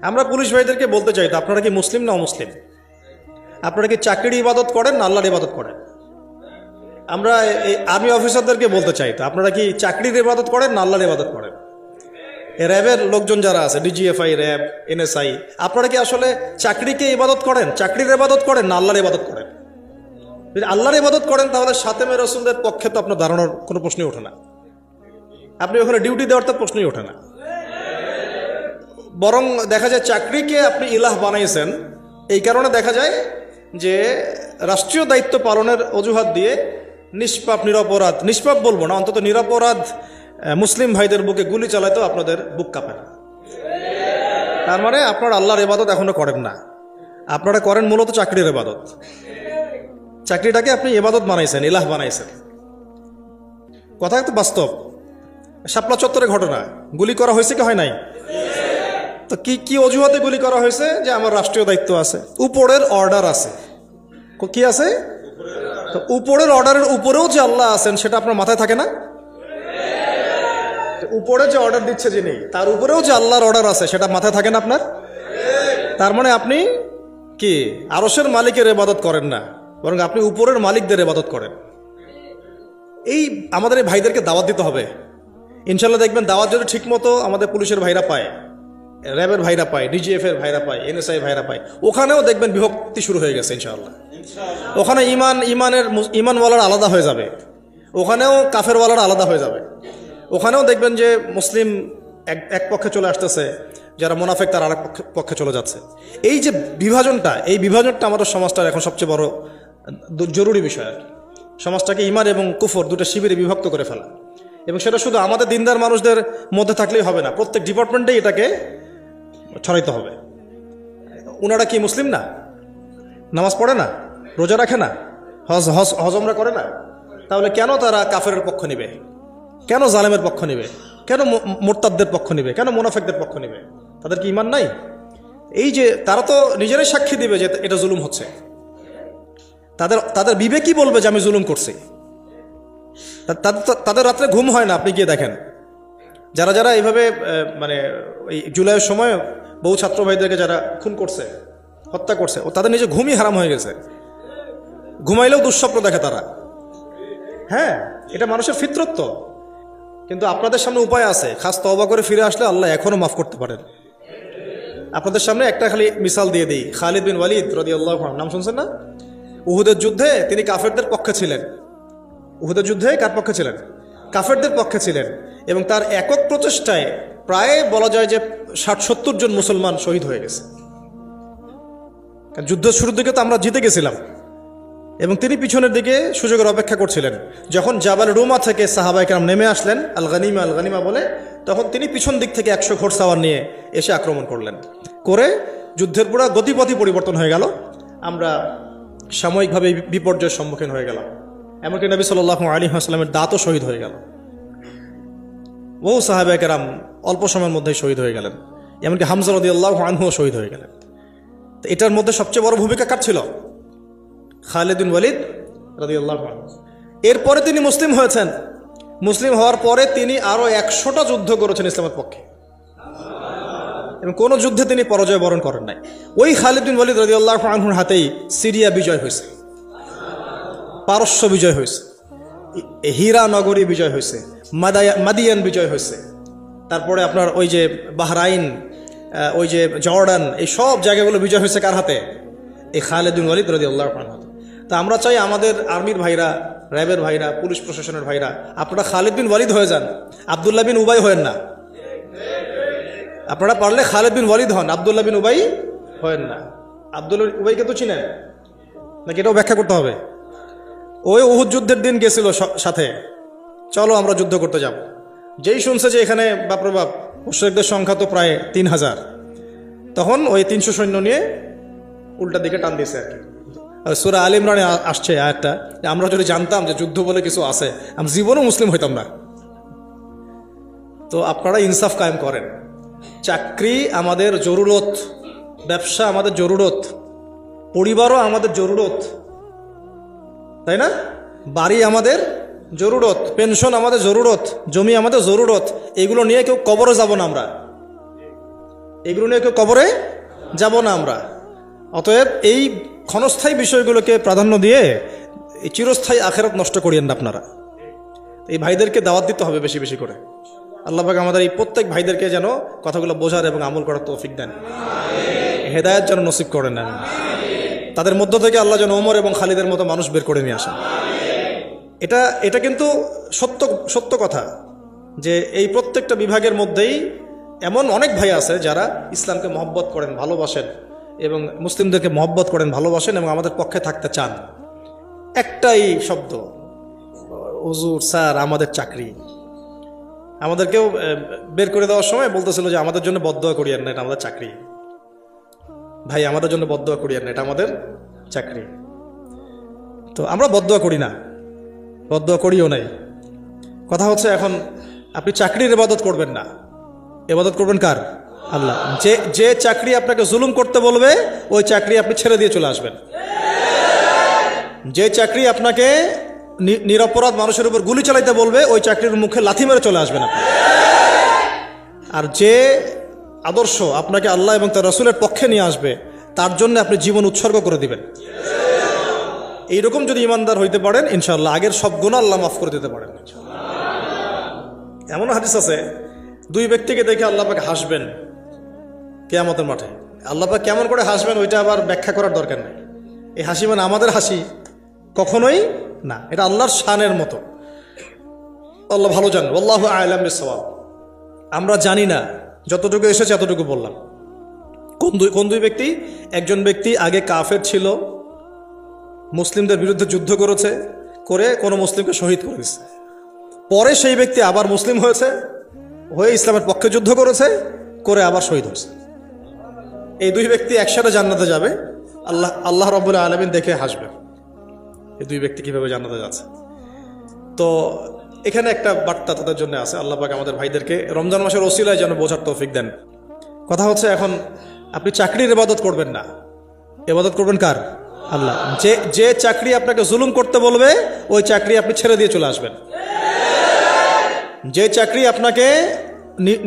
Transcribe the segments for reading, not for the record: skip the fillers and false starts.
আমরা পুলিশ ভাইদেরকে বলতে চাই, তো আপনারা কি মুসলিম না অমুসলিম? আপনারা কি চাকরির ইবাদত করেন না আল্লাহর ইবাদত করেন? আমরা এই আর্মি অফিসারদেরকে বলতে চাই, তো আপনারা কি চাকরির ইবাদত করেন না আল্লাহর ইবাদত করেন? র্যাবের লোকজন যারা আছে, ডিজিএফআই, র্যাব, এনএসআই, আপনারা কি আসলে চাকরিকে ইবাদত করেন, চাকরির ইবাদত করেন না আল্লাহর ইবাদত করেন? যদি আল্লাহর ইবাদত করেন তাহলে সাতেমে রসুলদের পক্ষে তো আপনার দাঁড়ানোর কোনো প্রশ্নই ওঠে না, আপনি ওখানে ডিউটি দেওয়ার তো প্রশ্নই ওঠে না। বরং দেখা যায় চাকরিকে আপনি ইলাহ বানাইছেন, এই কারণে দেখা যায় যে রাষ্ট্রীয় দায়িত্ব পালনের অজুহাত দিয়ে নিষ্পাপ নিরপরাধ, নিষ্পাপ বলবো না, অন্তত নিরপরাধ মুসলিম ভাইদের বুকে গুলি চালাইতেও আপনাদের বুক কাঁপে না। তার মানে আপনারা আল্লাহর ইবাদত এখনো করেন না, আপনারা করেন মূলত চাকরির ইবাদত। চাকরিটাকে আপনি ইবাদত বানাইছেন, ইলাহ বানাইছেন। কথা তো বাস্তব। শাপলা চত্বরে ঘটনা, গুলি করা হয়েছে কি হয় নাই? তো কি কি অজুহাতে গুলি করা হয়েছে? যে আমার রাষ্ট্রীয় দায়িত্ব আছে, উপরের অর্ডার আছে। কি আছে? তো উপরের অর্ডারের উপরেও যে আল্লাহ আছেন সেটা আপনার মাথায় থাকে না? উপরে যে অর্ডার দিচ্ছে যিনি, তার উপরেও যে আল্লাহর অর্ডার আছে সেটা মাথায় থাকে না আপনার? তার মানে আপনি কি আরশের মালিকের ইবাদত করেন না, বরং আপনি উপরের মালিকদের ইবাদত করেন। এই আমাদের এই ভাইদেরকে দাওয়াত দিতে হবে। ইনশাল্লাহ দেখবেন দাওয়াত যদি ঠিক মতো আমাদের পুলিশের ভাইরা পায়, র্যাবের ভাইরা পায়, ডিজিএফ এর ভাইরা পায়, এনএসআই ভাইরা পায়, ওখানেও দেখবেন বিভক্তি শুরু হয়ে গেছে ইনশাআল্লাহ। ওখানে ইমানওয়ালার আলাদা হয়ে যাবে, ওখানেও কাফেরওয়ালার আলাদা হয়ে যাবে। ওখানেও দেখবেন যে মুসলিম এক পক্ষে চলে আসতেছে, যারা মুনাফিক তার আরেক পক্ষে চলে যাচ্ছে। এই যে বিভাজনটা, এই বিভাজনটা আমাদের সমাজটার এখন সবচেয়ে বড় জরুরি বিষয় আর কি। সমাজটাকে ইমান এবং কুফর দুটো শিবিরে বিভক্ত করে ফেলা, এবং সেটা শুধু আমাদের দিনদার মানুষদের মধ্যে থাকলেই হবে না, প্রত্যেক ডিপার্টমেন্টেই এটাকে ছড়াইতে হবে। ওনারা কি মুসলিম না? নামাজ পড়ে না, রোজা রাখে না, হজমরা করে না? তাহলে কেন তারা কাফেরের পক্ষ নিবে? কেন জালেমের পক্ষ নিবে? কেন মুরতাদদের পক্ষ নিবে? কেন মুনাফিকদের পক্ষ নিবে? তাদের কি ঈমান নাই? এই যে তারা তো নিজেরাই সাক্ষী দিবে যে এটা জুলুম হচ্ছে। তাদের বিবেকই বলবে যে আমি জুলুম করছি। তাদের রাত্রে ঘুম হয় না। আপনি গিয়ে দেখেন যারা যারা এইভাবে মানে এই জুলাইয়ের সময় বহু ছাত্র ভাইদেরকে যারা খুন করছে, হত্যা করছে, ও তাদের নিজে ঘুমই হারাম হয়ে গেছে। ঘুমাইলেও দুঃস্বপ্ন দেখে তারা। হ্যাঁ, এটা মানুষের ফিতরত। কিন্তু আপনাদের সামনে উপায় আছে, খাস তওবা করে ফিরে আসলে আল্লাহ এখনো মাফ করতে পারেন। আপনাদের সামনে একটা খালি মিসাল দিয়ে দিই, খালিদ বিন ওয়ালিদ রাদিয়াল্লাহু আনহু, নাম শুনছেন না? উহুদের যুদ্ধে তিনি কাফেরদের পক্ষে ছিলেন। উহুদের যুদ্ধে কার পক্ষে ছিলেন? কাফেরদের পক্ষে ছিলেন। এবং তার একক প্রচেষ্টায় প্রায় বলা যায় যে ৬০-৭০ জন মুসলমান শহীদ হয়ে গেছে। যুদ্ধের শুরুর দিকে তো আমরা জিতে গেছিলাম, এবং তিনি পিছনের দিকে সুযোগের অপেক্ষা করছিলেন। যখন জাবাল রুমা থেকে সাহাবায়ে কেরাম নেমে আসলেন আল গানিমা বলে, তখন তিনি পিছন দিক থেকে ১০০ ঘোড়সাওয়ার নিয়ে এসে আক্রমণ করলেন। করে যুদ্ধের পুরো গতিপথই পরিবর্তন হয়ে গেল। আমরা সাময়িকভাবে বিপর্যয়ের সম্মুখীন হয়ে গেলাম। এমনকি নবী সাল্লাল্লাহু আলাইহি ওয়াসাল্লামের দাঁতও শহীদ হয়ে গেল। বহু সাহাবায়ে কেরাম অল্প সময়ের মধ্যেই শহীদ হয়ে গেলেন। এমনকি হামজা রাদিয়াল্লাহু আনহুও শহীদ হয়ে গেলেন। তো এটার মধ্যে সবচেয়ে বড় ভূমিকা কার ছিল? খালিদ বিন ওয়ালিদ রাদিয়াল্লাহু আনহু। এরপরে তিনি মুসলিম হয়েছেন। মুসলিম হওয়ার পরে তিনি আরো ১০০টা যুদ্ধ করেছেন ইসলামের পক্ষে, এবং কোন যুদ্ধে তিনি পরাজয় বরণ করেন নাই। ওই খালিদ বিন ওয়ালিদ রাদিয়াল্লাহু আনহুর হাতেই সিরিয়া বিজয় হয়েছে, পারস্য বিজয় হয়েছে, হীরা নগরী বিজয় হয়েছে, মাদিয়ান বিজয় হয়েছে। তারপরে আপনার ওই যে বাহরাইন, ওই যে জর্ডান, এই সব জায়গাগুলো বিজয় হয়েছে কার হাতে? এই খালিদ বিন ওয়ালিদ রাদিয়াল্লাহু আনহু। তা আমরা চাই আমাদের আর্মির ভাইরা, র্যাবের ভাইরা, পুলিশ প্রশাসনের ভাইরা, আপনারা খালিদ বিন ওয়ালিদ হয়ে যান, আব্দুল্লাহ বিন উবাই হয়েন না। আপনারা পারলে খালিদ বিন ওয়ালিদ হন, আব্দুল্লাহ বিন উবাই হয়েন না। আব্দুল্লাহ উবাইকে তো চিনেন নাকি? এটাও ব্যাখ্যা করতে হবে। ওই উহুদ যুদ্ধের দিন গেছিল সাথে, চলো আমরা যুদ্ধ করতে যাব। যেই শুনছে যে এখানে বাপরে বাপ মুশরিকদের সংখ্যা তো প্রায় ৩০০০, তখন ওই ৩০০ সৈন্য নিয়ে উল্টা দিকে টান দিয়েছে আর কি। সূরা আলে ইমরানে আসছে আয়াতটা, আমরা যদি জানতাম যে যুদ্ধ বলে কিছু আছে, আমি জীবনও মুসলিম হইতাম না। তো আপনারা ইনসাফ কায়েম করেন। চাকরি আমাদের জরুরত, ব্যবসা আমাদের জরুরত, পরিবারও আমাদের জরুরত, তাই না? বাড়ি আমাদের জরুরত, পেনশন আমাদের জরুরত, জমি আমাদের জরুরত। এগুলো নিয়ে কেউ কবরে যাব না আমরা। এগুলো নিয়ে কেউ কবরে যাব না আমরা। অতএব এই ক্ষণস্থায়ী বিষয়গুলোকে প্রাধান্য দিয়ে এই চিরস্থায়ী আখেরাত নষ্ট করিয়েন না আপনারা। এই ভাইদেরকে দাওয়াত দিতে হবে বেশি বেশি করে। আল্লাহ পাক আমাদের এই প্রত্যেক ভাইদেরকে যেন কথাগুলো বোঝার এবং আমল করার তৌফিক দেন, হেদায়েত যেন নসিব করে নেন। তাদের মধ্য থেকে আল্লাহ যেন ওমর এবং খালিদের মতো মানুষ বের করে নিয়ে আসেন। এটা কিন্তু সত্য কথা যে এই প্রত্যেকটা বিভাগের মধ্যেই এমন অনেক ভাই আছে যারা ইসলামকে মহব্বত করেন, ভালোবাসেন এবং মুসলিমদেরকে মহব্বত করেন, ভালোবাসেন এবং আমাদের পক্ষে থাকতে চান। একটাই শব্দ, হুজুর স্যার আমাদের চাকরি। আমাদেরকেও বের করে দেওয়ার সময় বলতেছিল যে আমাদের জন্য বদদোয়া করিয়েন না, এটা আমাদের চাকরি। ভাই আমাদের জন্য বদদোয়া করিয়েন না, এটা আমাদের চাকরি। তো আমরা বদদোয়া করি না, বদদোয়া করিও নাই। কথা হচ্ছে এখন আপনি চাকরির ইবাদত করবেন না, ইবাদত করবেন কার? আল্লাহ। যে চাকরি আপনাকে জুলুম করতে বলবে ওই চাকরি আপনি ছেড়ে দিয়ে চলে আসবেন। যে চাকরি আপনাকে নিরপরাধ মানুষের উপর গুলি চালাইতে বলবে ওই চাকরির মুখে লাথি মেরে চলে আসবেন আপনি। আর যে আদর্শ আপনাকে আল্লাহ এবং তার রাসূলের পক্ষে নিয়ে আসবে তার জন্য আপনি জীবন উৎসর্গ করে দিবেন। এইরকম যদি ইমানদার হইতে পারেন ইনশাআল্লাহ আগের সব গুনাহ আল্লাহ মাফ করে দিতে পারেন। এমন হাদিস আছে, দুই ব্যক্তিকে দেখে আল্লাহ পাক হাসবেন কিয়ামতের মাঠে। আল্লাহ পাক কেমন করে হাসবেন ওইটা আবার ব্যাখ্যা করার দরকার নেই। এই হাসি মানে আমাদের হাসি কখনোই না, এটা আল্লাহর শানের মতো। আল্লাহ ভালো জানেন, আল্লাহু আ'লাম বিসওয়াব। আমরা জানি না, যতটুকু এসেছে এতটুকু বললাম। কোন দুই ব্যক্তি? একজন ব্যক্তি আগে কাফের ছিল, মুসলিমদের বিরুদ্ধে যুদ্ধ করেছে, করে কোনো মুসলিমকে শহীদ করে দিচ্ছে। পরে সেই ব্যক্তি আবার মুসলিম হয়েছে, হয়ে ইসলামের পক্ষে যুদ্ধ করেছে, করে আবার শহীদ হয়েছে। এই দুই ব্যক্তি একসাথে জান্নাতে যাবে। আল্লাহ রাব্বুল আলামিন দেখে হাসবে, এই দুই ব্যক্তি কিভাবে জান্নাতে যাচ্ছে। তো এখানে একটা বার্তা তাদের জন্য আছে। আল্লাহ পাক আমাদের ভাইদেরকে রমজান মাসের ওসিলায় যেন বোঝার তৌফিক দেন। কথা হচ্ছে এখন আপনি চাকরির ইবাদত করবেন না, ইবাদত করবেন কার? আল্লাহ। যে চাকরি আপনাকে জুলুম করতে বলবে ওই চাকরি আপনি ছেড়ে দিয়ে চলে আসবেন। যে চাকরি আপনাকে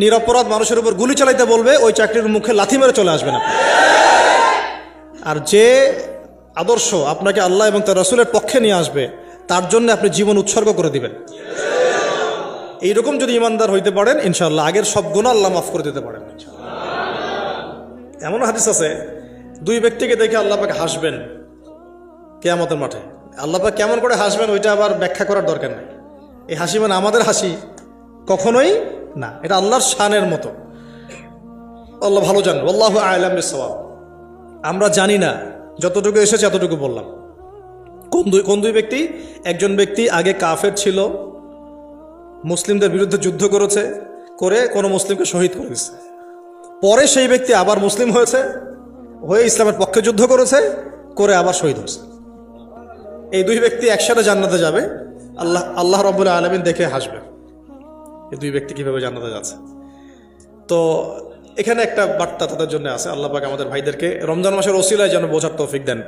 নিরপরাধ মানুষের উপর গুলি চালাইতে বলবে ওই চাকরির মুখে লাথি মেরে চলে আসবেন আপনি। আর যে আদর্শ আপনাকে আল্লাহ এবং তার রাসূলের পক্ষে নিয়ে আসবে তার জন্য আপনি জীবন উৎসর্গ করে দিবেন। এইরকম যদি ইমানদার হইতে পারেন ইনশাআল্লাহ আগের সব গুনাহ আল্লাহ মাফ করে দিতে পারেন। এমন হাদিস আছে, দুই ব্যক্তিকে দেখে আল্লাহ পাক হাসবেন কিয়ামতের মাঠে। আল্লাহ পাক কেমন করে হাসবেন ওইটা আবার ব্যাখ্যা করার দরকার নেই। এই হাসি মানে আমাদের হাসি কখনোই না, এটা আল্লাহর শানের মতো। আল্লাহ ভালো জানেন, আল্লাহু আ'লাম বিসওয়াব। আমরা জানি না, যতটুকু এসেছে এতটুকু বললাম। কোন দুই ব্যক্তি? একজন ব্যক্তি আগে কাফের ছিল, মুসলিমদের বিরুদ্ধে যুদ্ধ করেছে, করে কোনো মুসলিমকে শহীদ করে দিচ্ছে। পরে সেই ব্যক্তি আবার মুসলিম হয়েছে, হয়ে ইসলামের পক্ষে যুদ্ধ করেছে, করে আবার শহীদ হয়েছে। এই দুই ব্যক্তি একসাথে জান্নাতে যাবে। আল্লাহ রাব্বুল আলামিন দেখে হাসবে, এই দুই ব্যক্তি কিভাবে জান্নাতে যাচ্ছে। তো এখানে একটা বার্তা তাদের জন্য আছে। আল্লাহ পাক আমাদের ভাইদেরকে রমজান মাসের ওসিলায় যেন বোঝার তৌফিক দেন।